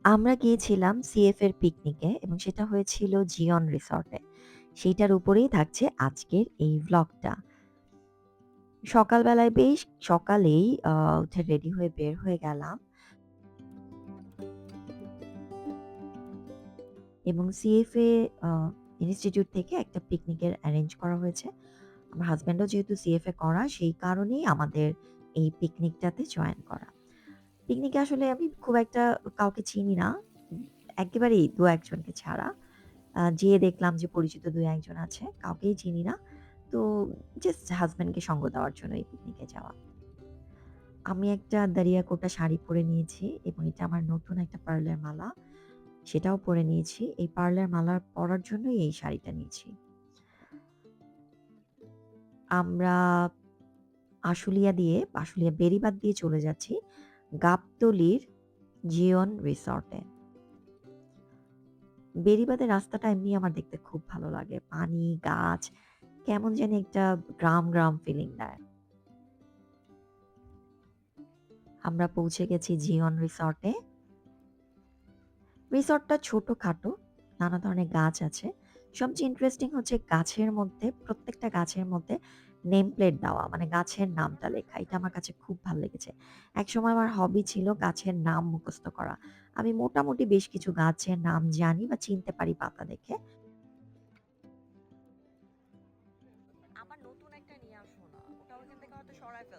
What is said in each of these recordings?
আমরা গিয়েছিলাম সিএফ এর পিকনিকে এবং সেটা হয়েছিল জিয়ন রিসর্টে। সেইটার উপরেই থাকছে আজকের এই ভ্লগটা। সকালবেলায় বেশ সকালেই উঠে রেডি হয়ে বের হয়ে গেলাম এবং সিএফ এ আ ইনস্টিটিউট থেকে একটা পিকনিকের অ্যারেঞ্জ করা হয়েছে। আমার হাসব্যান্ডও যেহেতু সিএফ এ করা সেই কারণেই আমাদের এই পিকনিকটাতে জয়েন করা। পিকনিকে আসলে আমি খুব একটা কাউকে চিনি না। উম একেবারেই ২-১ জনকে ছাড়া। যেয়ে দেখলাম যে পরিচিত ২-১ জন আছে। কাউকেই চিনি না। তো জাস্ট হাসব্যান্ডকে সঙ্গ দেওয়ার জন্য এই পিকনিকে যাওয়া। আমি একটা দারিয়া কোটা শাড়ি পরে নিয়েছি এবং এটা আমার নতুন একটা পার্লের মালা। সেটাও পরে নিয়েছি। এই পার্লের মালা পরার জন্যই এই শাড়িটা নিয়েছি। আমরা আশুলিয়া বেড়িবাঁধ দিয়ে চলে যাচ্ছি গাবতলীর জিয়ন রিসর্টে। বেড়িবাঁধের রাস্তাটা এমনি আমার দেখতে খুব ভালো লাগে। পানি, গাছ, কেমন জানি একটা গ্রাম ফিলিং দেয়। আমরা পৌঁছে গেছি জিয়ন রিসর্টে। রিসর্টটা ছোটখাটো, নানা ধরনের গাছ আছে। সবচেয়ে ইন্টারেস্টিং হচ্ছে প্রত্যেকটা গাছের মধ্যে নেম প্লেট দেওয়া, মানে গাছের নামটা লেখা। এটা আমার কাছে খুব ভাল লেগেছে। একসময় আমার হবি ছিল গাছের নাম মুখস্থ করা। আমি মোটামুটি বেশ কিছু গাছের নাম জানি বা চিনতে পারি পাতা দেখে।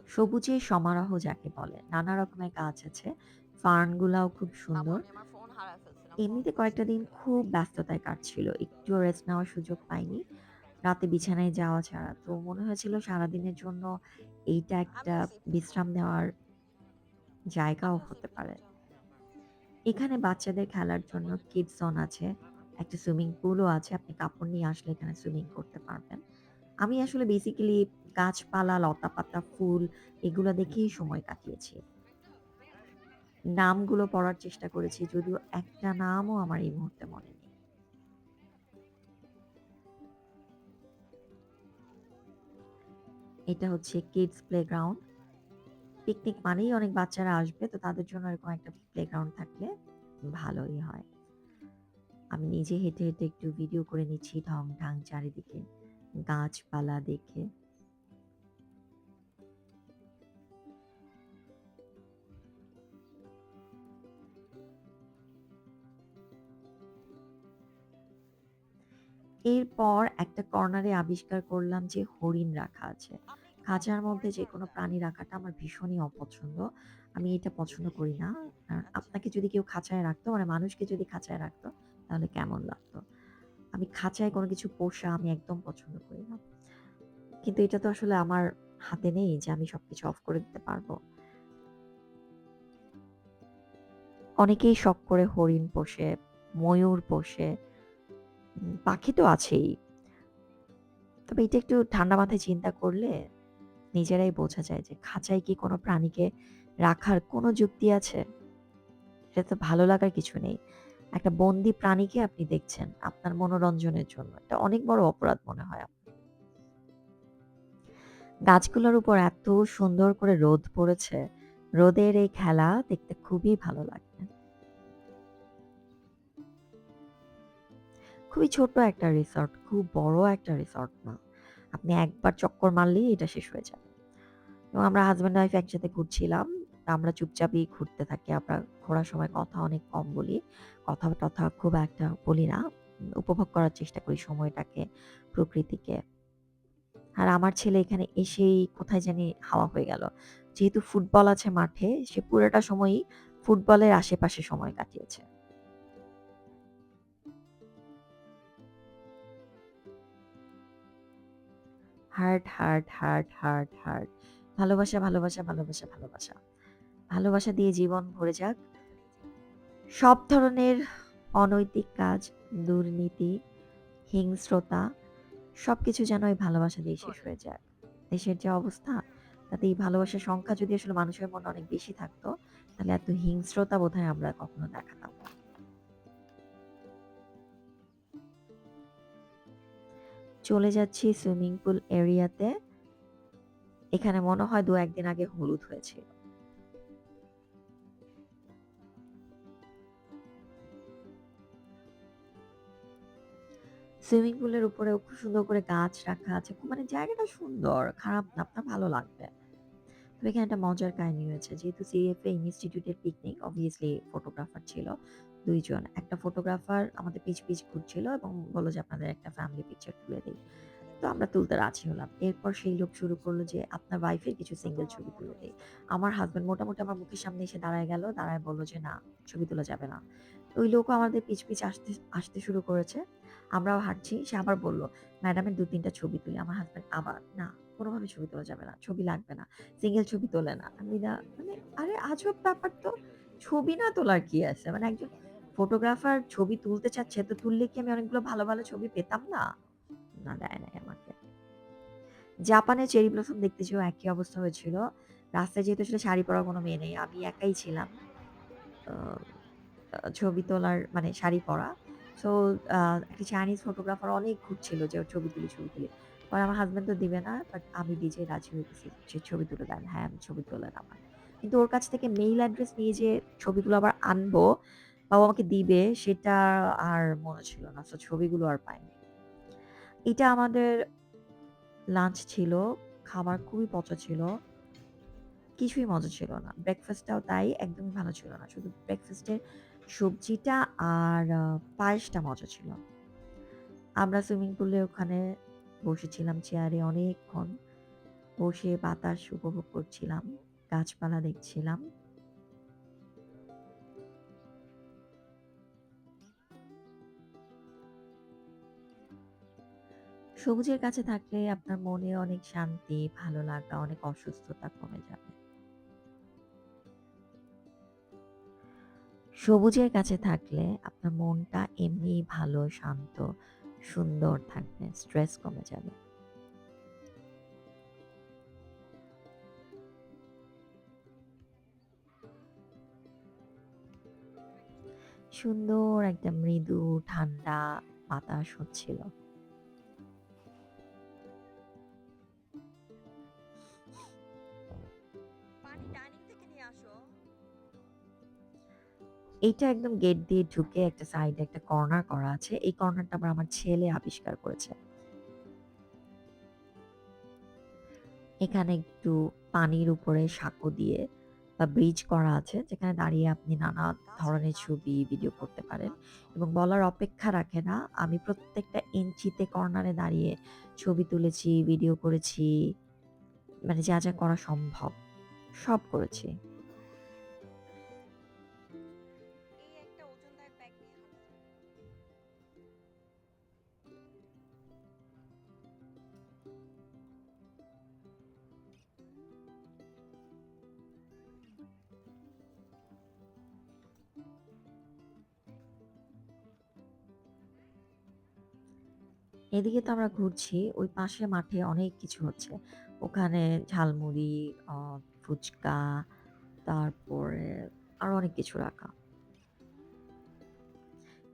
সবুজের সমারোহ যাকে বলে। নানা রকমের গাছ আছে। ফার্ন গুলাও খুব সুন্দর। এমনিতে কয়েকটা দিন খুব ব্যস্ততায় কাটছিল। একটুও রেস্ট নেওয়ার সুযোগ পাইনি। রাতে বিছানায় যাওয়া ছাড়া। তো মনে হয়েছিল সারাদিনের জন্য এইটা একটা বিশ্রাম নেওয়ার জায়গাও হতে পারে। এখানে বাচ্চাদের খেলার জন্য কিডস জোন আছে। একটা সুইমিং পুলও আছে। আপনি কাপড় নিয়ে আসলে এখানে সুইমিং করতে পারবেন। আমি আসলে বেসিক্যালি গাছপালা, লতাপাতা, ফুল এগুলা দেখেই সময় কাটিয়েছি। নামগুলো পড়ার চেষ্টা করেছি যদিও একটা নামও আমার এই মুহূর্তে মনে নেই। এটা হচ্ছে কিডস প্লেগ্রাউন্ড। পিকনিক মানেই অনেক বাচ্চারা আসবে। তো তাদের জন্য এরকম একটা প্লেগ্রাউন্ড থাকলে ভালোই হয়। আমি নিজে হেঁটে একটু ভিডিও করে নিচ্ছি ঢং-ঢাং চারিদিকে গাছপালা দেখে। এরপর একটা কর্নারে আবিষ্কার করলাম যে হরিণ রাখা আছে। খাঁচার মধ্যে যেকোনো প্রাণী রাখাটা আমার ভীষণই অপছন্দ। আমি এটা পছন্দ করি না। কারণ আপনাকে যদি কেউ খাঁচায় রাখতো, মানে মানুষকে যদি খাঁচায় রাখতো, তাহলে কেমন লাগতো? আমি খাঁচায় কোনো কিছু পোষা আমি একদম পছন্দ করি না। কিন্তু এটা তো আসলে আমার হাতে নেই যে আমি সবকিছু অফ করে দিতে পারবো। অনেকেই শখ করে হরিণ পোষে, ময়ূর পোষে, পাখি তো আছেই। তবে এটা একটু ঠান্ডা মাথায় চিন্তা করলে নিজেরাই বোঝা যায় যে খাঁচায় কি কোনো প্রাণীকে রাখার কোনো যুক্তি আছে? এটা তো ভালো লাগার কিছু নেই। একটা বন্দি প্রাণীকে আপনি দেখছেন আপনার মনোরঞ্জনের জন্য। এটা অনেক বড় অপরাধ মনে হয় আমার। গাছগুলোর উপর এত সুন্দর করে রোদ পড়েছে। রোদের এই খেলা দেখতে খুবই ভালো লাগবে। খুবই ছোট একটা রিসর্ট, খুব বড় একটা রিসর্ট না। আপনি একবার চক্কর মারলেই এটা শেষ হয়ে যাবে। এবং আমরা হাসব্যান্ড ওয়াইফ একসাথে ঘুরছিলাম। আমরা চুপচাপই ঘুরতে থাকি। আমরা ঘোরার সময় কথা অনেক কম বলি। কথা-টথা খুব একটা বলি না। উপভোগ করার চেষ্টা করি সময়টাকে, প্রকৃতিকে। আর আমার ছেলে এখানে এসেই কোথায় জানি হাওয়া হয়ে গেল। যেহেতু ফুটবল আছে মাঠে, সে পুরোটা সময়ই ফুটবলের আশেপাশে সময় কাটিয়েছে। হার্ট। ভালোবাসা। ভালোবাসা দিয়ে জীবন ভরে যাক। সব ধরনের অনৈতিক কাজ, দুর্নীতি, হিংস্রতা সবকিছু যেন এই ভালোবাসা দিয়ে শেষ হয়ে যায়। দেশের যে অবস্থা, তাতে এই ভালোবাসার সংখ্যা যদি আসলে মানুষের মনে অনেক বেশি থাকতো, তাহলে এত হিংস্রতা বোধহয় আমরা কখনো দেখাতাম না। চলে যাচ্ছি সুইমিং পুল এরিয়াতে। এখানে মনে হয় ২-১ দিন আগে হলুদ হয়েছিল। সুইমিং পুলের উপরেও খুব সুন্দর করে গাছ রাখা আছে। খুব মানে জায়গাটা সুন্দর, খারাপ না, আপনার ভালো লাগবে। তো এখানে একটা মজার কাহিনী হয়েছে। যেহেতু সিএফএ ইনস্টিটিউটের পিকনিক, obviously ফটোগ্রাফার ছিল ২ জন। একটা ফটোগ্রাফার আমাদের পিছ ঘুরছিল এবং বলল যে, "আপনাদের একটা ফ্যামিলি পিকচার তুলে দেই।" তো আমরা তুলতে রাজি হলাম। এরপর সেই লোক শুরু করল যে, "আপনার ওয়াইফের কিছু সিঙ্গেল ছবি তুলে দেই।" আমার হাসব্যান্ড মোটামুটি আমার মুখের সামনে এসে দাঁড়ায় গেল। দাঁড়ায় বলল যে, "না, ছবি তোলা যাবে না।" তো ওই লোকও আমাদের পিছ আসতে শুরু করেছে। আমরাও হাঁটছি। সে আবার বলল, "ম্যাডামের ২-৩ টা ছবি তুলি।" আমার হাসব্যান্ড আবার, "না, কোনোভাবে ছবি তোলা যাবে না। ছবি লাগবে না। সিঙ্গেল ছবি তোলে না।" আমি না মানে আরে আজব ব্যাপার তো! ছবি না তোলার কি আছে? মানে একজন ফটোগ্রাফার ছবি তুলতে চাচ্ছে, তো তুললে কি আমি অনেকগুলো ভালো ছবি পেতাম না? না, দেয় নাই আমাকে। জাপানে চেরি ব্লসম দেখতে যেয়েও একই অবস্থা হয়েছিল। রাস্তায় যেহেতু আসলে শাড়ি পরা কোনো মেয়ে নেই। আমি একাই ছিলাম। আ ছবি তোলার মানে শাড়ি পরা। সো আ একটা চাইনিজ ফটোগ্রাফার অনেক ঘুরছিল যে ছবি তুলি। পরে আমার হাসব্যান্ড তো দিবে না। বাট আমি নিজেই রাজি হয়ে গেছি যে ছবি তুলে দেন। হ্যাঁ, আমি ছবি তোলেন আমার। কিন্তু ওর কাছ থেকে মেইল অ্যাড্রেস নিয়ে যে ছবিগুলো আবার আনবো বা ও আমাকে দিবে সেটা আর মনে ছিল না। সো ছবিগুলো আর পাইনি। এটা আমাদের লাঞ্চ ছিল। খাবার খুবই পচা ছিল। কিছুই মজা ছিল না। ব্রেকফাস্টটাও তাই একদমই ভালো ছিল না। শুধু ব্রেকফাস্টের সবজিটা আর পায়েসটা মজা ছিল। আমরা সুইমিং পুলের ওখানে বসেছিলাম চেয়ারে অনেকক্ষণ। বসে বাতাস উপভোগ করছিলাম। গাছপালা দেখছিলাম। সবুজের কাছে থাকলে আপনার মনে অনেক শান্তি, ভালো লাগা, অনেক অসুস্থতা কমে যাবে। সবুজের কাছে থাকলে আপনার মনটা এমনিই ভালো, শান্ত, সুন্দর থাকবে। স্ট্রেস কমে যাবে। সুন্দর একটা মৃদু ঠান্ডা বাতাস হচ্ছিল। এইটা একদম গেট দিয়ে ঢুকে একটা সাইডে একটা কর্নার করা আছে। এই কর্নারটা আবার আমার ছেলে আবিষ্কার করেছে। এখানে একটু পানির উপরে সাঁকো দিয়ে বা ব্রিজ করা আছে যেখানে দাঁড়িয়ে আপনি নানা ধরনের ছবি, ভিডিও করতে পারেন এবং বলার অপেক্ষা রাখে না। আমি প্রত্যেকটা ইঞ্চিতে কর্নারে দাঁড়িয়ে ছবি তুলেছি, ভিডিও করেছি। মানে যা করা সম্ভব সব করেছি। এদিকে তো আমরা ঘুরছি। ওই পাশে মাঠে অনেক কিছু হচ্ছে। ওখানে ঝালমুড়ি, আ ফুচকা, তারপরে আরো অনেক কিছু রাখা।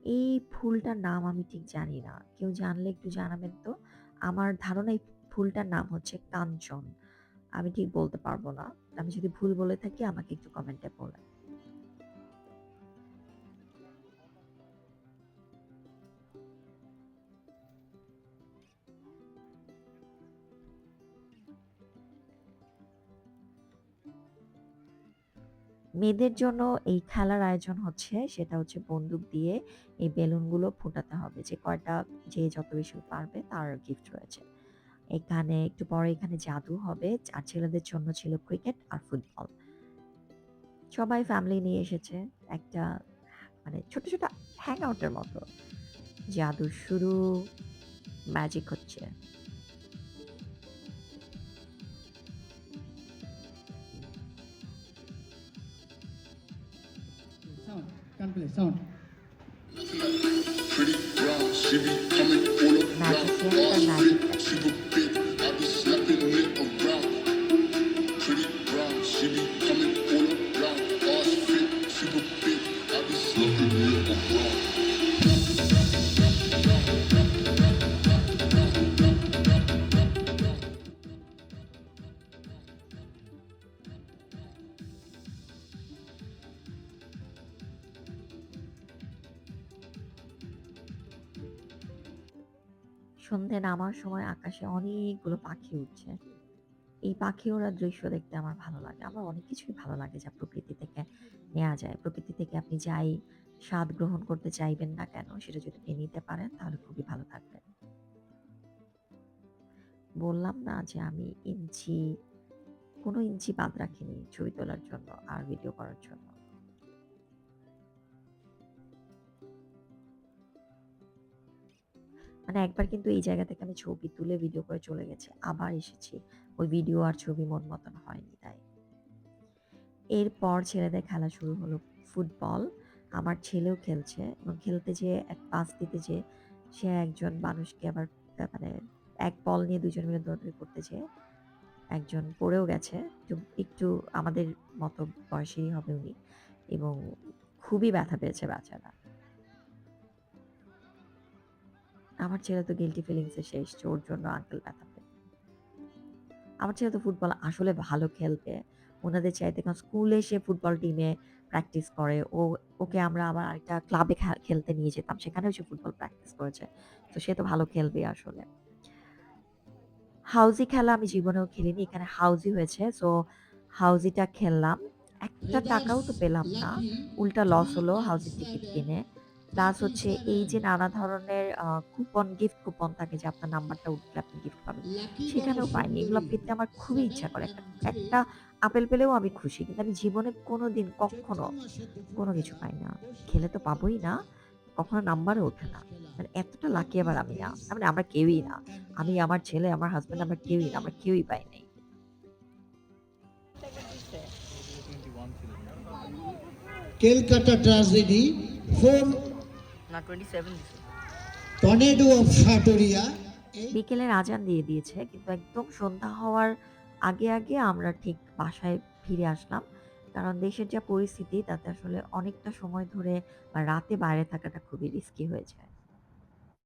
এই ফুলটার নাম আমি ঠিক জানি না। কেউ জানলে একটু জানাবেন তো? আমার ধারণা এই ফুলটার নাম হচ্ছে কাঞ্চন। আমি ঠিক বলতে পারব না। আমি যদি ভুল বলে থাকি আমাকে একটু কমেন্টে বলেন। মেয়েদের জন্য এই খেলার আয়োজন হচ্ছে, সেটা হচ্ছে বন্দুক দিয়ে এই বেলুনগুলো ফোটাতে হবে। যে যত বেশি পারবে তার গিফট রয়েছে। এখানে একটু পরে এখানে জাদু হবে। আর ছেলেদের জন্য ছিল ক্রিকেট আর ফুটবল। সবাই ফ্যামিলি নিয়ে এসেছে। একটা মানে ছোট হ্যাং আউটের মতো। জাদু শুরু, ম্যাজিক হচ্ছে। Sound. Can't play. Sound. Pretty brown, she be coming all magician around. তার Ass ম্যাজিক fit, দেখাবে। super big. I be slapping it around. Pretty brown, she be coming all around. Ass fit, super big. I be slapping it around. সন্ধ্যে নামার সময় আকাশে অনেকগুলো পাখি উড়ছে। এই পাখি ওড়ার দৃশ্য দেখতে আমার ভালো লাগে। আমার অনেক কিছুই ভালো লাগে যা প্রকৃতি থেকে নেয়া যায়। প্রকৃতি থেকে আপনি যাই স্বাদ গ্রহণ করতে চাইবেন না কেন, সেটা যদি আপনি নিতে পারেন তাহলে খুবই ভালো থাকবেন। বললাম না যে আমি কোনো ইঞ্চি বাদ রাখিনি ছবি তোলার জন্য আর ভিডিও করার জন্য। মানে একবার কিন্তু এই জায়গা থেকে আমি ছবি তুলে ভিডিও করে চলে গেছি। আবার এসেছি। ওই ভিডিও আর ছবি মন মতন হয়নি তাই। এরপর ছেলেদের খেলা শুরু হলো ফুটবল। আমার ছেলেও খেলছে এবং খেলতে যেয়ে এক পাস দিতে যেয়ে সে একজন মানুষকে আবার মানে এক বল নিয়ে ২ জন মিলে দৌড়াদৌড়ি করতে যেয়ে একজন পড়েও গেছে। একটু আমাদের মতো বয়সেরই হবে উনি এবং খুবই ব্যথা পেয়েছে বেচারা। আমার ছেলে তো গিল্টি ফিলিংস এ শেষ যে ওর জন্য আঙ্কেল ব্যথা পেল। আমার ছেলে তো ফুটবল আসলে ভালো খেলবে। ওনাদের চাইতে কারণ স্কুলে সে ফুটবল টিমে প্র্যাকটিস করে। ওকে আমরা আবার আরেকটা ক্লাবে খেলতে নিয়ে যেতাম। সেখানেও সে ফুটবল প্র্যাকটিস করেছে। তো সে তো ভালো খেলবেই আসলে। হাউজি খেলা আমি জীবনেও খেলিনি। এখানে হাউজি হয়েছে। সো হাউজিটা খেললাম। একটা টাকাও তো পেলাম না। উল্টা লস হলো হাউজির টিকিট কিনে। প্লাস হচ্ছে এই যে নানা ধরনের গিফট কুপন থাকে যে আপনার নাম্বারটা উঠলে আপনি গিফট পাবেন। সেখানেও পাইনি। এগুলো পেতে আমার খুবই ইচ্ছা করে। একটা আপেল পেলেও আমি খুশি। কিন্তু আমি জীবনে কোনোদিন কক্ষনো কোনো কিছু পাই না। খেলে তো পাবোই না। কখনো নাম্বারও ওঠে না। মানে এতটা লাকি আবার আমি না। মানে আমরা কেউই না। আমি, আমার ছেলে, আমার হাসব্যান্ড আমরা কেউই না। আমরা কেউই পাই নাই। Calcutta tragedy, four না 27 দিছে। tornado of Satoria. বিকেলের আজান দিয়ে দিয়েছে। কিন্তু একদম সন্ধ্যা হওয়ার আগে আমরা ঠিক বাসায় ফিরে আসলাম। কারণ দেশের যা পরিস্থিতি তাতে আসলে অনেকটা সময় ধরে বা রাতে বাইরে থাকাটা খুবই রিস্কি হয়ে যায়।